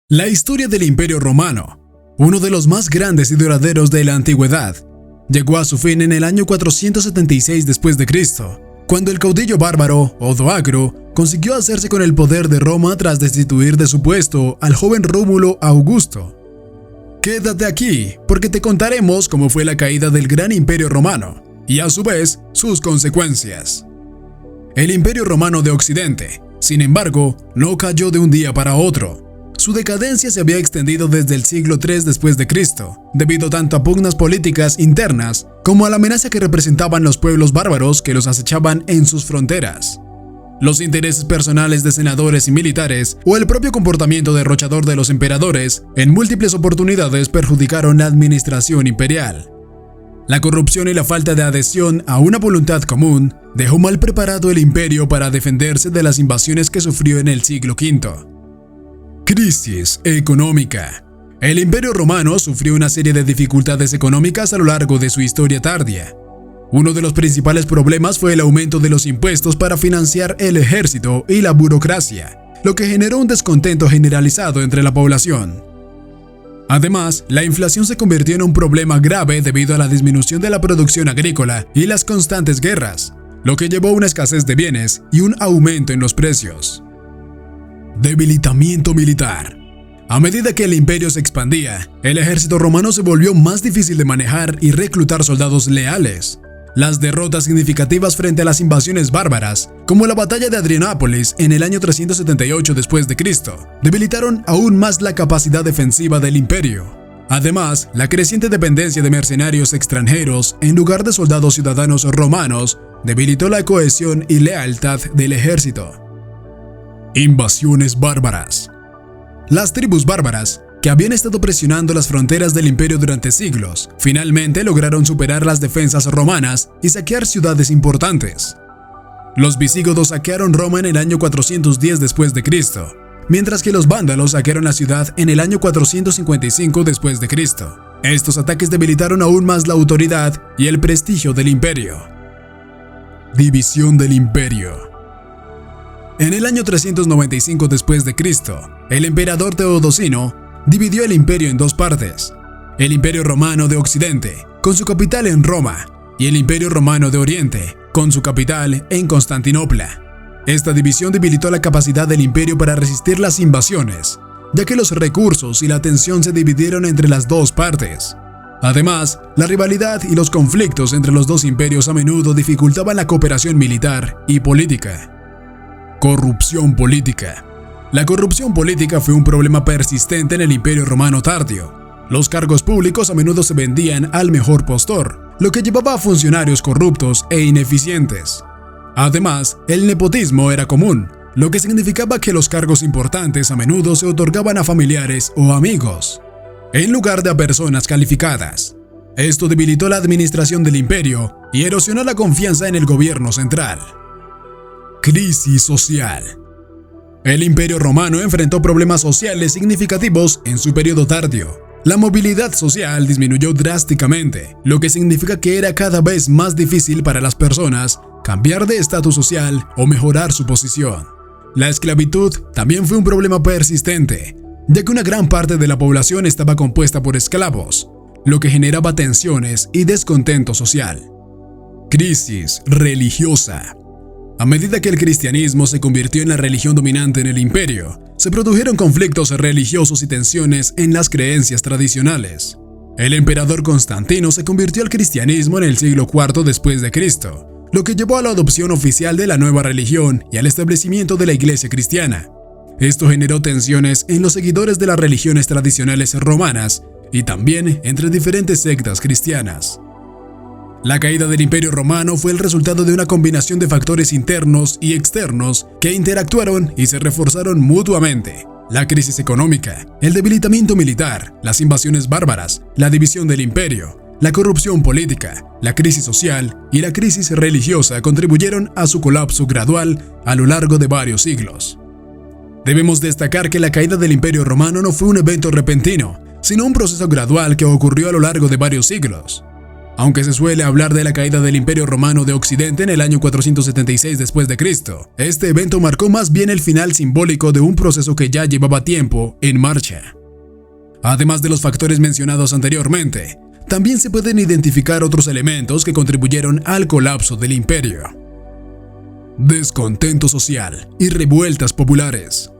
La historia del Imperio Romano, uno de los más grandes y duraderos de la antigüedad, llegó a su fin en el año 476 después de Cristo, cuando el caudillo bárbaro Odoacro consiguió hacerse con el poder de Roma tras destituir de su puesto al joven Rómulo Augusto. Quédate aquí, porque te contaremos cómo fue la caída del gran Imperio Romano y a su vez sus consecuencias. El Imperio Romano de Occidente, sin embargo, no cayó de un día para otro. Su decadencia se había extendido desde el siglo III después de Cristo, debido tanto a pugnas políticas internas como a la amenaza que representaban los pueblos bárbaros que los acechaban en sus fronteras. Los intereses personales de senadores y militares o el propio comportamiento derrochador de los emperadores en múltiples oportunidades perjudicaron la administración imperial. La corrupción y la falta de adhesión a una voluntad común dejó mal preparado el imperio para defenderse de las invasiones que sufrió en el siglo V. Crisis económica. El Imperio Romano sufrió una serie de dificultades económicas a lo largo de su historia tardía. Uno de los principales problemas fue el aumento de los impuestos para financiar el ejército y la burocracia, lo que generó un descontento generalizado entre la población. Además, la inflación se convirtió en un problema grave debido a la disminución de la producción agrícola y las constantes guerras, lo que llevó a una escasez de bienes y un aumento en los precios. Debilitamiento militar. A medida que el imperio se expandía, el ejército romano se volvió más difícil de manejar y reclutar soldados leales. Las derrotas significativas frente a las invasiones bárbaras, como la batalla de Adrianápolis en el año 378 después de Cristo, debilitaron aún más la capacidad defensiva del imperio. Además, la creciente dependencia de mercenarios extranjeros en lugar de soldados ciudadanos romanos debilitó la cohesión y lealtad del ejército. Invasiones bárbaras. Las tribus bárbaras, que habían estado presionando las fronteras del imperio durante siglos, finalmente lograron superar las defensas romanas y saquear ciudades importantes. Los visigodos saquearon Roma en el año 410 después de Cristo, mientras que los vándalos saquearon la ciudad en el año 455 después de Cristo. Estos ataques debilitaron aún más la autoridad y el prestigio del imperio. División del imperio. En el año 395 después de Cristo, el emperador Teodosino dividió el imperio en dos partes: el Imperio Romano de Occidente, con su capital en Roma, y el Imperio Romano de Oriente, con su capital en Constantinopla. Esta división debilitó la capacidad del imperio para resistir las invasiones, ya que los recursos y la atención se dividieron entre las dos partes. Además, la rivalidad y los conflictos entre los dos imperios a menudo dificultaban la cooperación militar y política. Corrupción política. La corrupción política fue un problema persistente en el Imperio Romano tardío. Los cargos públicos a menudo se vendían al mejor postor, lo que llevaba a funcionarios corruptos e ineficientes. Además, el nepotismo era común, lo que significaba que los cargos importantes a menudo se otorgaban a familiares o amigos, en lugar de a personas calificadas. Esto debilitó la administración del imperio y erosionó la confianza en el gobierno central. Crisis social. El Imperio Romano enfrentó problemas sociales significativos en su periodo tardío. La movilidad social disminuyó drásticamente, lo que significa que era cada vez más difícil para las personas cambiar de estatus social o mejorar su posición. La esclavitud también fue un problema persistente, ya que una gran parte de la población estaba compuesta por esclavos, lo que generaba tensiones y descontento social. Crisis religiosa. A medida que el cristianismo se convirtió en la religión dominante en el imperio, se produjeron conflictos religiosos y tensiones en las creencias tradicionales. El emperador Constantino se convirtió al cristianismo en el siglo IV después de Cristo, lo que llevó a la adopción oficial de la nueva religión y al establecimiento de la iglesia cristiana. Esto generó tensiones en los seguidores de las religiones tradicionales romanas y también entre diferentes sectas cristianas. La caída del Imperio Romano fue el resultado de una combinación de factores internos y externos que interactuaron y se reforzaron mutuamente. La crisis económica, el debilitamiento militar, las invasiones bárbaras, la división del imperio, la corrupción política, la crisis social y la crisis religiosa contribuyeron a su colapso gradual a lo largo de varios siglos. Debemos destacar que la caída del Imperio Romano no fue un evento repentino, sino un proceso gradual que ocurrió a lo largo de varios siglos. Aunque se suele hablar de la caída del Imperio Romano de Occidente en el año 476 después de Cristo, este evento marcó más bien el final simbólico de un proceso que ya llevaba tiempo en marcha. Además de los factores mencionados anteriormente, también se pueden identificar otros elementos que contribuyeron al colapso del imperio. Descontento social y revueltas populares.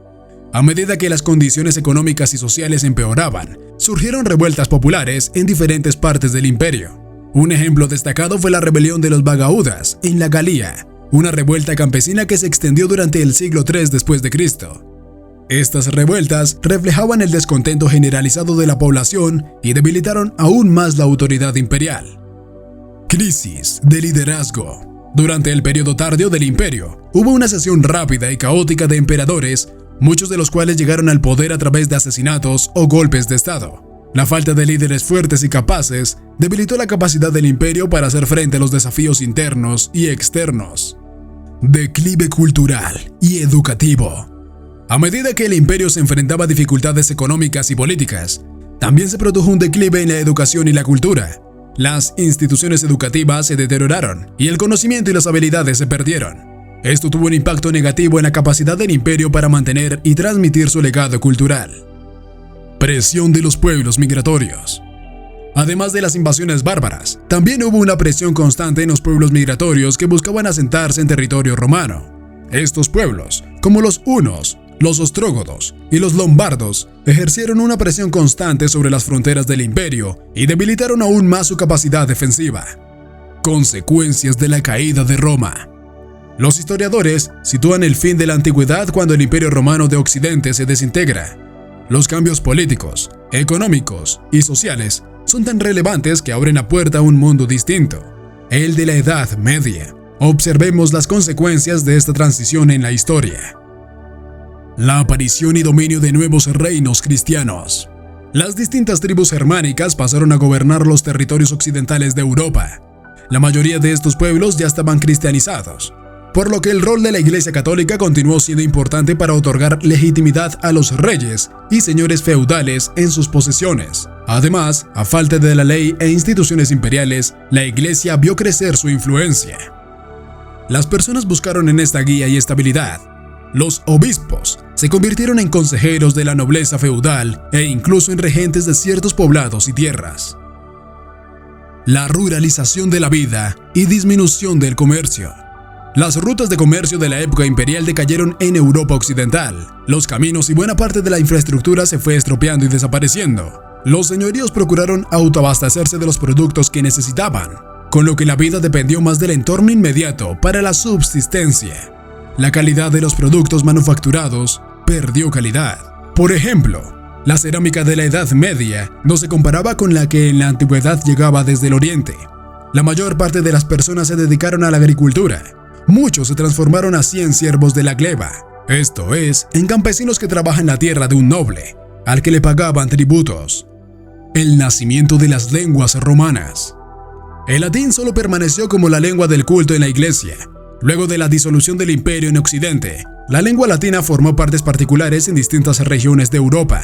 A medida que las condiciones económicas y sociales empeoraban, surgieron revueltas populares en diferentes partes del imperio. Un ejemplo destacado fue la rebelión de los Bagaudas en la Galia, una revuelta campesina que se extendió durante el siglo III después de Cristo. Estas revueltas reflejaban el descontento generalizado de la población y debilitaron aún más la autoridad imperial. Crisis de liderazgo. Durante el periodo tardío del imperio, hubo una sucesión rápida y caótica de emperadores, muchos de los cuales llegaron al poder a través de asesinatos o golpes de estado. La falta de líderes fuertes y capaces debilitó la capacidad del imperio para hacer frente a los desafíos internos y externos. Declive cultural y educativo. A medida que el imperio se enfrentaba a dificultades económicas y políticas, también se produjo un declive en la educación y la cultura. Las instituciones educativas se deterioraron y el conocimiento y las habilidades se perdieron. Esto tuvo un impacto negativo en la capacidad del imperio para mantener y transmitir su legado cultural. Presión de los pueblos migratorios. Además de las invasiones bárbaras, también hubo una presión constante en los pueblos migratorios que buscaban asentarse en territorio romano. Estos pueblos, como los hunos, los ostrógodos y los lombardos, ejercieron una presión constante sobre las fronteras del imperio y debilitaron aún más su capacidad defensiva. Consecuencias de la caída de Roma. Los historiadores sitúan el fin de la antigüedad cuando el Imperio Romano de Occidente se desintegra. Los cambios políticos, económicos y sociales son tan relevantes que abren la puerta a un mundo distinto, el de la Edad Media. Observemos las consecuencias de esta transición en la historia. La aparición y dominio de nuevos reinos cristianos. Las distintas tribus germánicas pasaron a gobernar los territorios occidentales de Europa. La mayoría de estos pueblos ya estaban cristianizados, por lo que el rol de la Iglesia Católica continuó siendo importante para otorgar legitimidad a los reyes y señores feudales en sus posesiones. Además, a falta de la ley e instituciones imperiales, la Iglesia vio crecer su influencia. Las personas buscaron en esta guía y estabilidad. Los obispos se convirtieron en consejeros de la nobleza feudal e incluso en regentes de ciertos poblados y tierras. La ruralización de la vida y disminución del comercio. Las rutas de comercio de la época imperial decayeron en Europa occidental. Los caminos y buena parte de la infraestructura se fue estropeando y desapareciendo. Los señoríos procuraron autoabastecerse de los productos que necesitaban, con lo que la vida dependió más del entorno inmediato para la subsistencia. La calidad de los productos manufacturados perdió calidad. Por ejemplo, la cerámica de la Edad Media no se comparaba con la que en la antigüedad llegaba desde el Oriente. La mayor parte de las personas se dedicaron a la agricultura. Muchos se transformaron así en siervos de la gleba, esto es, en campesinos que trabajan la tierra de un noble, al que le pagaban tributos. El nacimiento de las lenguas romanas. El latín solo permaneció como la lengua del culto en la Iglesia. Luego de la disolución del imperio en Occidente, la lengua latina formó partes particulares en distintas regiones de Europa.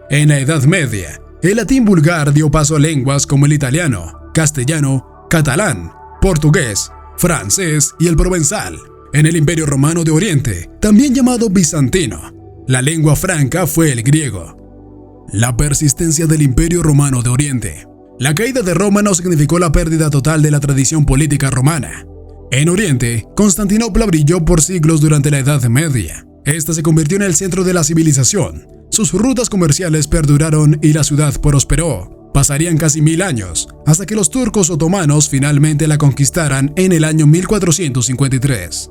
En la Edad Media, el latín vulgar dio paso a lenguas como el italiano, castellano, catalán, portugués, francés y el provenzal. En el Imperio Romano de Oriente, también llamado bizantino, la lengua franca fue el griego. La persistencia del Imperio Romano de Oriente. La caída de Roma no significó la pérdida total de la tradición política romana. En Oriente, Constantinopla brilló por siglos durante la Edad Media. Esta se convirtió en el centro de la civilización. Sus rutas comerciales perduraron y la ciudad prosperó. Pasarían casi 1000 años, hasta que los turcos otomanos finalmente la conquistaran en el año 1453.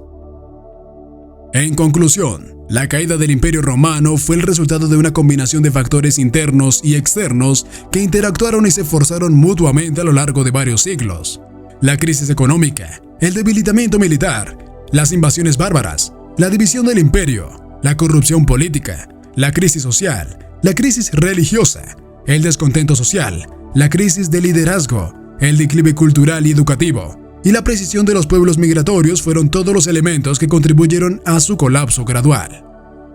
En conclusión, la caída del Imperio Romano fue el resultado de una combinación de factores internos y externos que interactuaron y se forzaron mutuamente a lo largo de varios siglos. La crisis económica, el debilitamiento militar, las invasiones bárbaras, la división del imperio, la corrupción política, la crisis social, la crisis religiosa, el descontento social, la crisis de liderazgo, el declive cultural y educativo, y la precisión de los pueblos migratorios fueron todos los elementos que contribuyeron a su colapso gradual.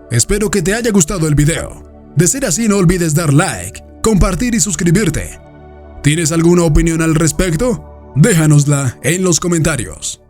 Espero que te haya gustado el video. De ser así, no olvides dar like, compartir y suscribirte. ¿Tienes alguna opinión al respecto? Déjanosla en los comentarios.